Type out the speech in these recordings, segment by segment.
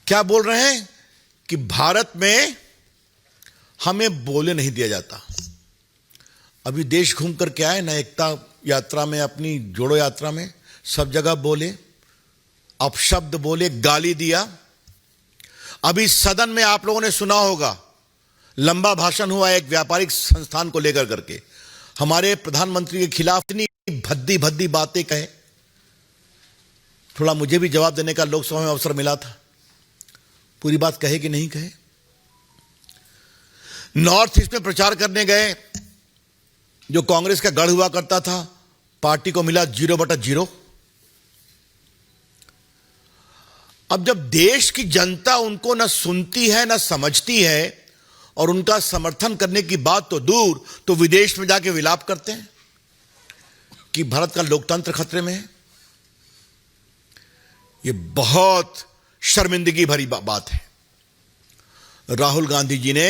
क्या बोल रहे हैं कि भारत में हमें बोले नहीं दिया जाता। अभी देश घूम कर क्या है ना, एकता यात्रा में, अपनी जोड़ो यात्रा में सब जगह बोले, अपशब्द बोले, गाली दिया। अभी सदन में आप लोगों ने सुना होगा, लंबा भाषण हुआ एक व्यापारिक संस्थान को लेकर करके, हमारे प्रधानमंत्री के खिलाफ इतनी भद्दी भद्दी बातें कहे। थोड़ा मुझे भी जवाब देने का लोकसभा में अवसर मिला था, पूरी बात कहे कि नहीं कहे। नॉर्थ ईस्ट में प्रचार करने गए, जो कांग्रेस का गढ़ हुआ करता था, पार्टी को मिला 0/0। अब जब देश की जनता उनको न सुनती है न समझती है और उनका समर्थन करने की बात तो दूर, तो विदेश में जाके विलाप करते हैं कि भारत का लोकतंत्र खतरे में है। यह बहुत शर्मिंदगी भरी बात है। राहुल गांधी जी ने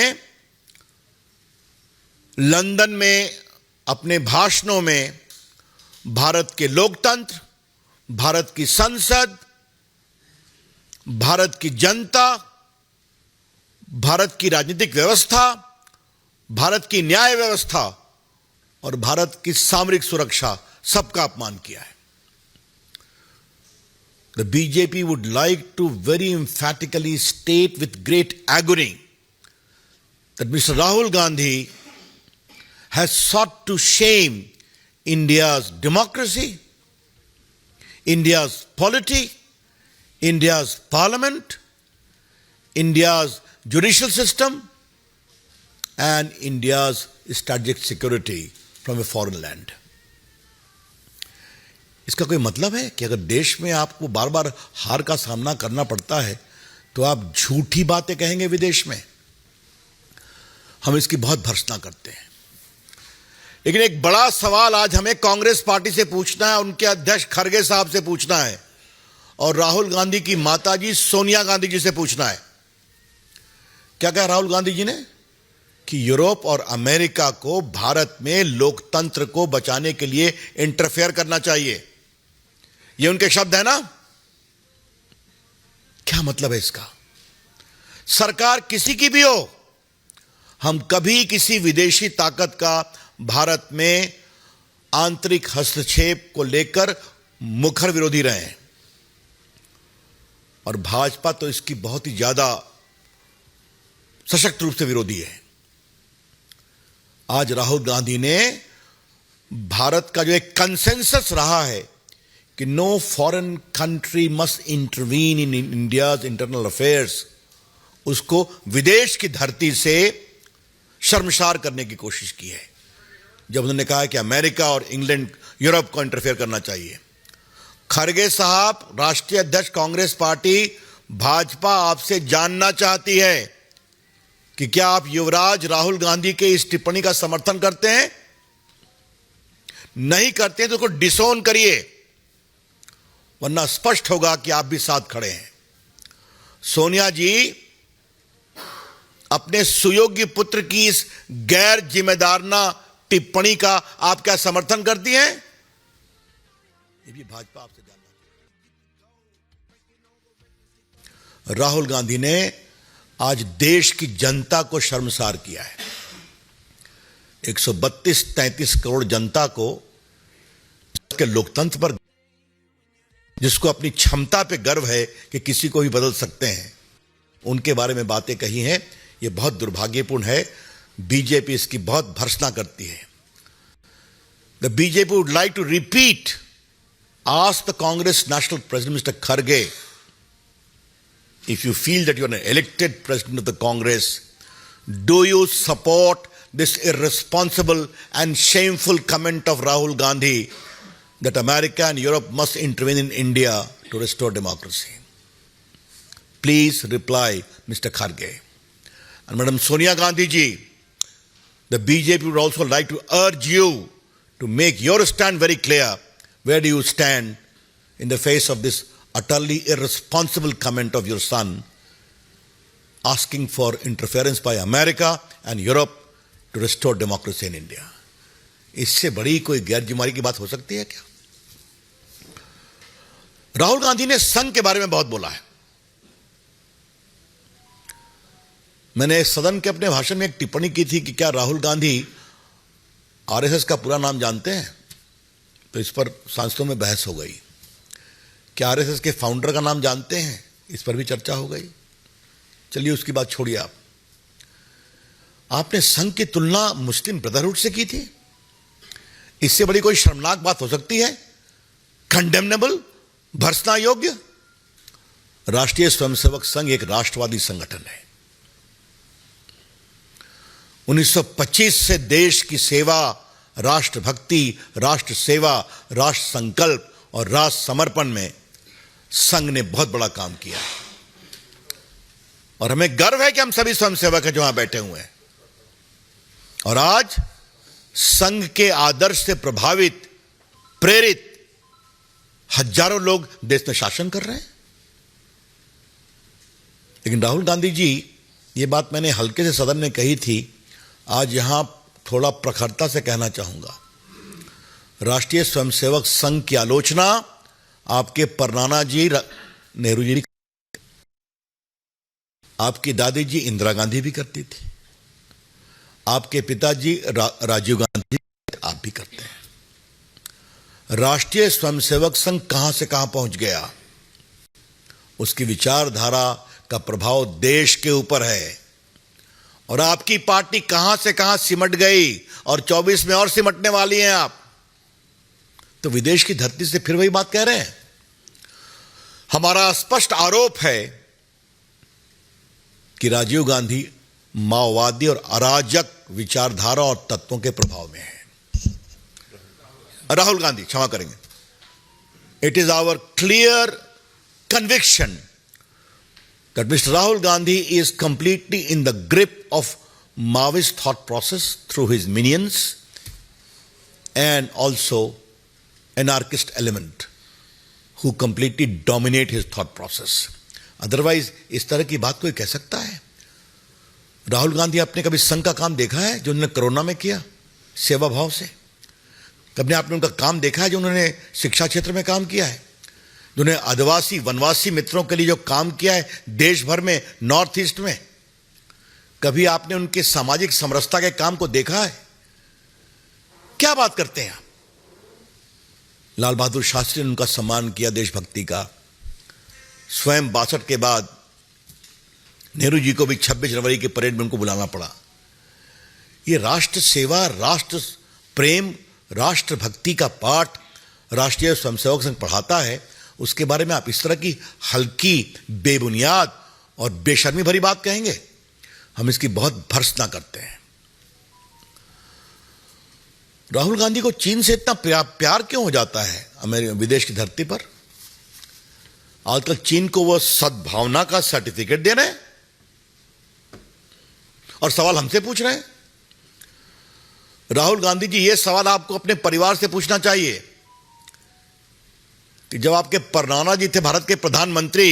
लंदन में अपने भाषणों में भारत के लोकतंत्र, भारत की संसद, भारत की जनता, भारत की राजनीतिक व्यवस्था, भारत की न्याय व्यवस्था और भारत की सामरिक सुरक्षा, सबका अपमान किया है। The BJP would like to very emphatically state with great agony that Mr. Rahul Gandhi has sought to shame India's democracy, India's polity, India's parliament, India's judicial system, and India's strategic security from a foreign land. इसका कोई मतलब है कि अगर देश में आपको बार बार हार का सामना करना पड़ता है तो आप झूठी बातें कहेंगे विदेश में? हम इसकी बहुत भर्त्सना करते हैं। लेकिन एक बड़ा सवाल आज हमें कांग्रेस पार्टी से पूछना है, उनके अध्यक्ष खड़गे साहब से पूछना है और राहुल गांधी की माताजी सोनिया गांधी जी से पूछना है। क्या कहा राहुल गांधी जी ने? कि यूरोप और अमेरिका को भारत में लोकतंत्र को बचाने के लिए इंटरफेयर करना चाहिए। ये उनके शब्द है ना? क्या मतलब है इसका? सरकार किसी की भी हो, हम कभी किसी विदेशी ताकत का भारत में आंतरिक हस्तक्षेप को लेकर मुखर विरोधी रहे हैं और भाजपा तो इसकी बहुत ही ज्यादा सशक्त रूप से विरोधी है। आज राहुल गांधी ने भारत का जो एक कंसेंसस रहा है कि no foreign country must intervene in India's internal affairs, उसको विदेश की धरती से शर्मसार करने की कोशिश की है, जब उन्होंने कहा कि अमेरिका और इंग्लैंड, यूरोप को इंटरफेयर करना चाहिए। खड़गे साहब, राष्ट्रीय अध्यक्ष कांग्रेस पार्टी, भाजपा आपसे जानना चाहती है कि क्या आप युवराज राहुल गांधी के इस टिप्पणी का समर्थन करते हैं? नहीं करते हैं तो उसको डिसोन करिए, वरना स्पष्ट होगा कि आप भी साथ खड़े हैं। सोनिया जी, अपने सुयोग्य पुत्र की इस गैर जिम्मेदाराना टिप्पणी का आप क्या समर्थन करती हैं? ये भी भाजपा आपसे जानना चाहिए। राहुल गांधी ने आज देश की जनता को शर्मसार किया है। 132-33 करोड़ जनता को के लोकतंत्र पर, जिसको अपनी क्षमता पे गर्व है कि किसी को भी बदल सकते हैं, उनके बारे में बातें कही हैं। यह बहुत दुर्भाग्यपूर्ण है। बीजेपी इसकी बहुत भर्त्सना करती है। The BJP would like to repeat, ask the Congress national president mister खड़गे, if you feel that you are an elected president of the Congress, do you support this irresponsible and shameful comment of Rahul Gandhi that America and Europe must intervene in India to restore democracy? Please reply, Mr. Kharge. And Madam Sonia Gandhi ji, the BJP would also like to urge you to make your stand very clear. Where do you stand in the face of this utterly irresponsible comment of your son asking for interference by America and Europe to restore democracy in India? इससे बड़ी कोई गैरजिम्मेदारी की बात हो सकती है क्या? राहुल गांधी ने संघ के बारे में बहुत बोला है। मैंने सदन के अपने भाषण में एक टिप्पणी की थी कि क्या राहुल गांधी आरएसएस का पूरा नाम जानते हैं, तो इस पर सांसदों में बहस हो गई। क्या आरएसएस के फाउंडर का नाम जानते हैं, इस पर भी चर्चा हो गई। चलिए उसकी बात छोड़िए। आपने संघ की तुलना मुस्लिम ब्रदरहुड से की थी। इससे बड़ी कोई शर्मनाक बात हो सकती है? कंडेमनेबल, भर्त्सना योग्य। राष्ट्रीय स्वयंसेवक संघ एक राष्ट्रवादी संगठन है। 1925 से देश की सेवा, राष्ट्रभक्ति, राष्ट्र सेवा, राष्ट्र संकल्प और राष्ट्र समर्पण में संघ ने बहुत बड़ा काम किया और हमें गर्व है कि हम सभी स्वयंसेवक हैं जो यहां बैठे हुए हैं। और आज संघ के आदर्श से प्रभावित, प्रेरित हजारों लोग देश में शासन कर रहे हैं। लेकिन राहुल गांधी जी, ये बात मैंने हल्के से सदन में कही थी, आज यहां थोड़ा प्रखरता से कहना चाहूंगा। राष्ट्रीय स्वयंसेवक संघ की आलोचना आपके परनाना जी नेहरू जी, आपकी दादी जी इंदिरा गांधी भी करती थी, आपके पिताजी राजीव गांधी, आप भी करते हैं। राष्ट्रीय स्वयंसेवक संघ कहां से कहां पहुंच गया, उसकी विचारधारा का प्रभाव देश के ऊपर है। और आपकी पार्टी कहां से कहां सिमट गई और 24 में और सिमटने वाली हैं आप। तो विदेश की धरती से फिर वही बात कह रहे हैं। हमारा स्पष्ट आरोप है कि राजीव गांधी माओवादी और अराजक विचारधारा और तत्वों के प्रभाव में है। राहुल गांधी, क्षमा करेंगे, it is our clear conviction that Mr. Rahul Gandhi is completely in the grip of Maoist thought process through his minions and also anarchist element who completely dominate his thought process. Otherwise, इस तरह की बात कोई कह सकता है? राहुल गांधी, आपने कभी संघ का काम देखा है जो उन्होंने कोरोना में किया सेवा भाव से? कभी आपने उनका काम देखा है जो उन्होंने शिक्षा क्षेत्र में काम किया है, जिन्होंने आदिवासी वनवासी मित्रों के लिए जो काम किया है देश भर में, नॉर्थ ईस्ट में? कभी आपने उनके सामाजिक समरसता के काम को देखा है? क्या बात करते हैं आप? लाल बहादुर शास्त्री ने उनका सम्मान किया, देशभक्ति का। स्वयं 62 के बाद नेहरू जी को भी 26 जनवरी की परेड में उनको बुलाना पड़ा। ये राष्ट्र सेवा, राष्ट्र प्रेम, राष्ट्रभक्ति का पाठ राष्ट्रीय स्वयंसेवक संघ पढ़ाता है, उसके बारे में आप इस तरह की हल्की, बेबुनियाद और बेशर्मी भरी बात कहेंगे? हम इसकी बहुत भर्त्सना करते हैं। राहुल गांधी को चीन से इतना प्यार क्यों हो जाता है अमेरिका, विदेश की धरती पर? आजकल चीन को वो सद्भावना का सर्टिफिकेट दे रहे हैं और सवाल हमसे पूछ रहे हैं। राहुल गांधी जी, ये सवाल आपको अपने परिवार से पूछना चाहिए कि जब आपके परनाना जी थे भारत के प्रधानमंत्री,